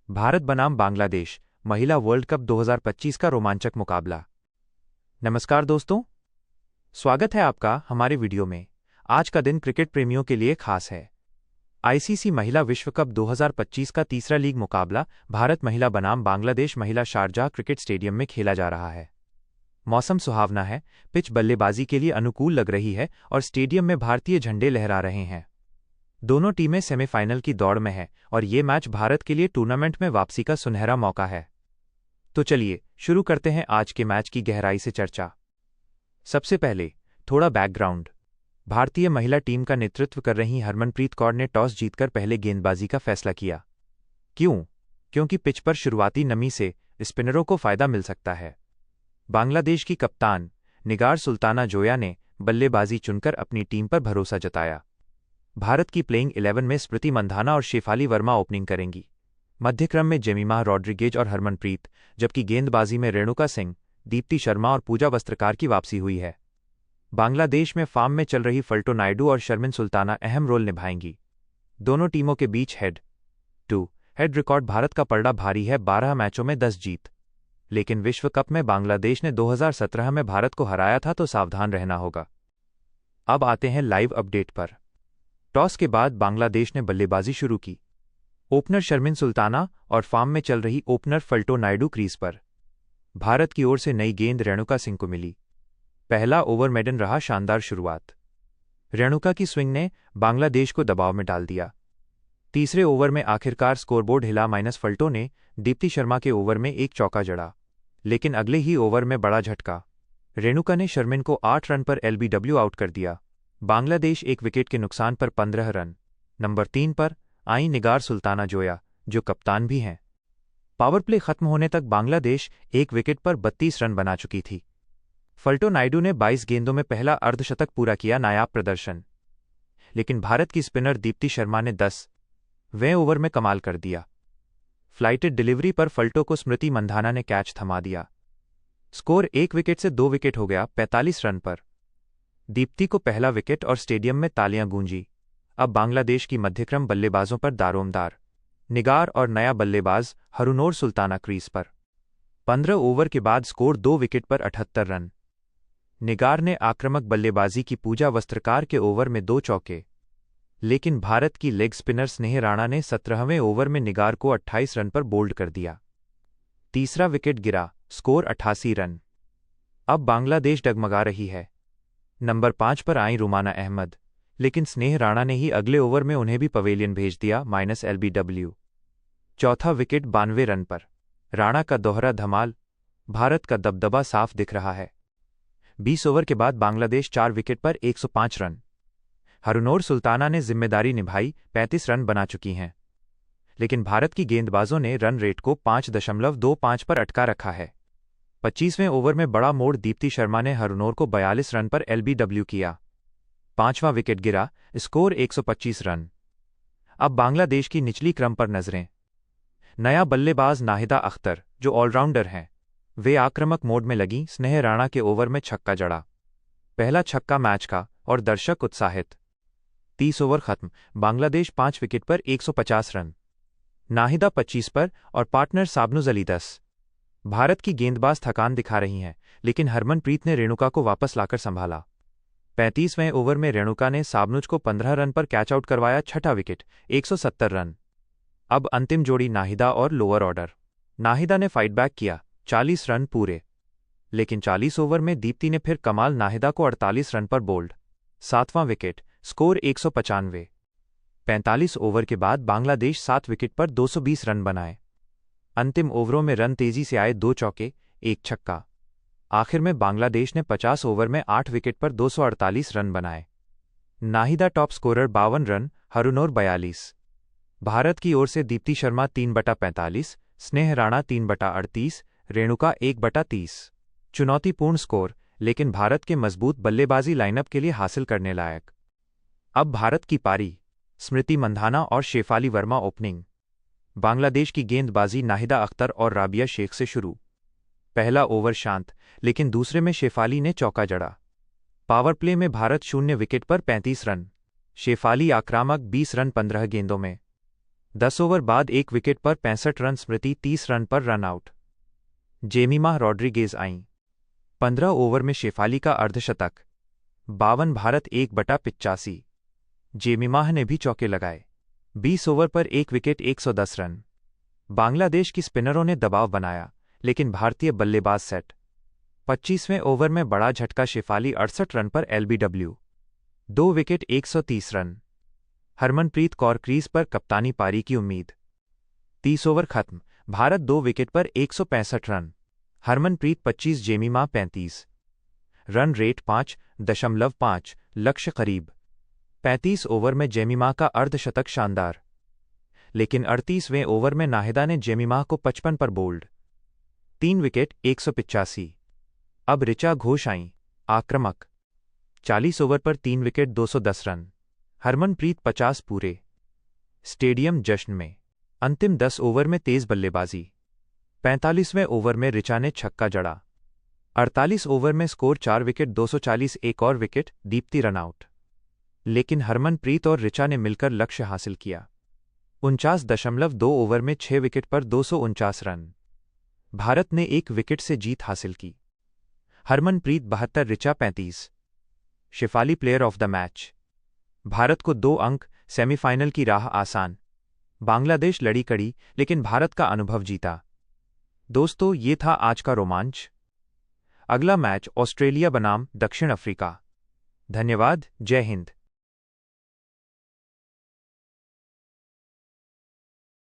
भारत बनाम बांग्लादेश महिला world cup 2025 का रोमांचक मुकाबला। नमस्कार दोस्तों, स्वागत है आपका हमारे वीडियो में। आज का दिन क्रिकेट प्रेमियों के लिए खास है। आईसीसी महिला विश्व कप 2025 का तीसरा लीग मुकाबला भारत महिला बनाम बांग्लादेश महिला शारजाह क्रिकेट स्टेडियम में खेला जा रहा है। मौसम सुहावना है, पिच बल्लेबाजी के लिए अनुकूल लग रही है और स्टेडियम में भारतीय झंडे लहरा रहे हैं। दोनों टीमें सेमीफाइनल की दौड़ में हैं और ये मैच भारत के लिए टूर्नामेंट में वापसी का सुनहरा मौका है। तो चलिए शुरू करते हैं आज के मैच की गहराई से चर्चा। सबसे पहले थोड़ा बैकग्राउंड। भारतीय महिला टीम का नेतृत्व कर रही हरमनप्रीत कौर ने टॉस जीतकर पहले गेंदबाजी का फैसला किया। क्यों? क्योंकि पिच पर शुरुआती नमी से स्पिनरों को फायदा मिल सकता है। बांग्लादेश की कप्तान निगार सुल्ताना जोया ने बल्लेबाजी चुनकर अपनी टीम पर भरोसा जताया। भारत की प्लेइंग 11 में स्मृति मंधाना और शेफाली वर्मा ओपनिंग करेंगी। मध्यक्रम में जेमिमा रॉड्रिगेज और हरमनप्रीत, जबकि गेंदबाजी में रेणुका सिंह, दीप्ति शर्मा और पूजा वस्त्रकार की वापसी हुई है। बांग्लादेश में फॉर्म में चल रही फल्टो नायडू और शर्मिन सुल्ताना अहम रोल निभाएंगी। दोनों टीमों के बीच head to head record Bharat का पलड़ा भारी है, 12 मैचों में 10 जीत। लेकिन विश्व कप में बांग्लादेश ने 2017 में भारत को हराया था, तो सावधान रहना होगा। अब आते हैं लाइव अपडेट पर। टॉस के बाद बांग्लादेश ने बल्लेबाजी शुरू की। ओपनर शर्मिन सुल्ताना और फॉर्म में चल रही ओपनर फल्टो नायडू क्रीज पर। भारत की ओर से नई गेंद रेणुका सिंह को मिली। पहला ओवर मेडन रहा शानदार शुरुआत। रेणुका की स्विंग ने बांग्लादेश को दबाव में डाल दिया। तीसरे ओवर में आखिरकार स्कोरबोर्ड हिला, माइनस फल्टो ने दीप्ति शर्मा के ओवर में एक चौका जड़ा। लेकिन अगले ही ओवर में बड़ा झटका। रेणुका ने शर्मिन को 8 रन पर एलबीडब्ल्यू आउट कर दिया। बांग्लादेश एक विकेट के नुकसान पर 15 रन। नंबर 3 पर आई निगार सुल्ताना जोया, जो कप्तान भी हैं। पावर प्ले खत्म होने तक बांग्लादेश एक विकेट पर 32 रन बना चुकी थी। फल्टो नायडू ने 22 गेंदों में पहला अर्धशतक पूरा किया, नायाब प्रदर्शन। लेकिन भारत की स्पिनर दीप्ति शर्मा ने 10वें ओवर में कमाल कर दिया। फ्लाइटेड डिलीवरी पर फल्टो को स्मृति मंधाना ने कैच थमा दिया। स्कोर 1 विकेट से 2 विकेट हो गया, 45 रन पर। दीप्ति को पहला विकेट और स्टेडियम में तालियां गूंजी। अब बांग्लादेश की मध्यक्रम बल्लेबाजों पर दारोमदार। निगार और नया बल्लेबाज हरुनोर सुल्ताना क्रीज पर। 15 ओवर के बाद स्कोर 2 विकेट पर 78 रन। निगार ने आक्रामक बल्लेबाजी की, पूजा वस्त्रकार के ओवर में 2 चौके। लेकिन भारत की लेग स्पिनर स्नेह राणा ने 17वें ओवर में निगार को 28 रन पर बोल्ड कर दिया। तीसरा विकेट गिरा, स्कोर 88 रन। अब बांग्लादेश डगमगा रही है। नंबर 5 पर आई रुमाना अहमद, लेकिन स्नेह राणा ने ही अगले ओवर में उन्हें भी पवेलियन भेज दिया, माइनस एलबीडब्ल्यू। चौथा विकेट 92 रन पर। राणा का दोहरा धमाल। भारत का दबदबा साफ दिख रहा है। 20 ओवर के बाद बांग्लादेश 4 विकेट पर 105 रन। हरुनोर सुल्ताना ने जिम्मेदारी निभाई, 35 रन बना चुकी हैं। लेकिन भारत की गेंदबाजों ने रन रेट को 5.25 पर अटका रखा है। 25वें ओवर में बड़ा मोड़, दीप्ति शर्मा ने हरुनोर को 42 रन पर एलबीडब्ल्यू किया। 5वां विकेट गिरा, स्कोर 125 रन। अब बांग्लादेश की निचली क्रम पर नजरें। नया बल्लेबाज नाहिदा अख्तर, जो ऑलराउंडर हैं, वे आक्रामक मोड में लगी। स्नेह राणा के ओवर में छक्का जड़ा, पहला छक्का मैच का, और दर्शक उत्साहित। 30 ओवर खत्म, बांग्लादेश 5 विकेट पर 150 रन। नाहिदा 25 पर और पार्टनर शाबनुज अली 10। भारत की गेंदबाज थकान दिखा रही हैं, लेकिन हरमनप्रीत ने रेणुका को वापस लाकर संभाला। 35वें ओवर में रेणुका ने शाबनुज को 15 रन पर कैच आउट करवाया। छठा विकेट, 170 रन। अब अंतिम जोड़ी नाहिदा और लोअर ऑर्डर। नाहिदा ने फाइट बैक किया, 40 रन पूरे। लेकिन 40 ओवर में दीप्ति ने फिर कमाल, नाहिदा को 48 रन पर बोल्ड। 7वां विकेट, स्कोर 195। 45 ओवर के बाद बांग्लादेश 7 विकेट पर 220 रन बनाए। अंतिम ओवरों में रन तेजी से आए, 2 चौके, 1 छक्का। आखिर में बांग्लादेश ने 50 ओवर में 8 विकेट पर 248 रन बनाए। Nahida top scorer 52 run, Harunor 42। Bharat की ओर से दीप्ति शर्मा 3/45, स्नेह राणा 3/38, रेणुका 1/30। चुनौतीपूर्ण स्कोर, लेकिन भारत के मजबूत बल्लेबाजी लाइनअप के लिए हासिल करने लायक। अब भारत की पारी। स्मृति मंधाना और शेफाली वर्मा ओपनिंग। बांग्लादेश की गेंदबाजी नाहिदा अख्तर और राबिया शेख से शुरू। पहला ओवर शांत, लेकिन दूसरे में शेफाली ने चौका जड़ा। पावर प्ले में भारत 0 विकेट पर 35 रन। शेफाली आक्रामक, 20 रन 15 गेंदों में। 10 ओवर बाद 1 विकेट पर 65 रन, स्मृति 30 रन पर रन आउट। जेमिमा रॉड्रिगेज आईं। 15 ओवर में शेफाली का अर्धशतक। 52 भारत 1/85। जेमिमाह ने भी चौके लगाए। 20 ओवर पर 1 विकेट 110 रन। बांग्लादेश की स्पिनरों ने दबाव बनाया, लेकिन भारतीय बल्लेबाज सेट। 25वें ओवर में बड़ा झटका, शेफाली 68 रन पर LBW. 2 wicket 130 run. Harmanpreet Kaur crease पर, कप्तानी पारी की उम्मीद। 30 ओवर खत्म, भारत 2 विकेट पर 165 run. Harmanpreet 25, Jemimah 35। Run rate 5.5, लक्ष्य करीब। 35 ओवर में जेमिमा का अर्धशतक शानदार, लेकिन 38वें ओवर में नाहिदा ने जेमिमा को 55 पर बोल्ड। 3 विकेट 185। अब ऋचा घोष आईं, आक्रामक। 40 ओवर पर 3 विकेट 210 रन। हरमनप्रीत 50 पूरे। स्टेडियम जश्न में। अंतिम 10 ओवर में तेज बल्लेबाजी। 45वें ओवर में ऋचा ने छक्का जड़ा। 48 ओवर में स्कोर 4 विकेट 240, एक और विकेट, दीप्ति रनआउट। लेकिन हरमनप्रीत और ऋचा ने मिलकर लक्ष्य हासिल किया। 49.2 ओवर में 6 विकेट पर 249 रन। भारत ने 1 विकेट से जीत हासिल की। Harmanpreet 72, Richa 35। Shafali player of the match. Bharat को 2 अंक, सेमीफाइनल की राह आसान। बांग्लादेश लड़ी कड़ी, लेकिन भारत का अनुभव जीता। दोस्तों, ये था आज का रोमांच। अगला मैच ऑस्ट्रेलिया बनाम दक्षिण अफ्रीका। धन्यवाद। जय हिंद।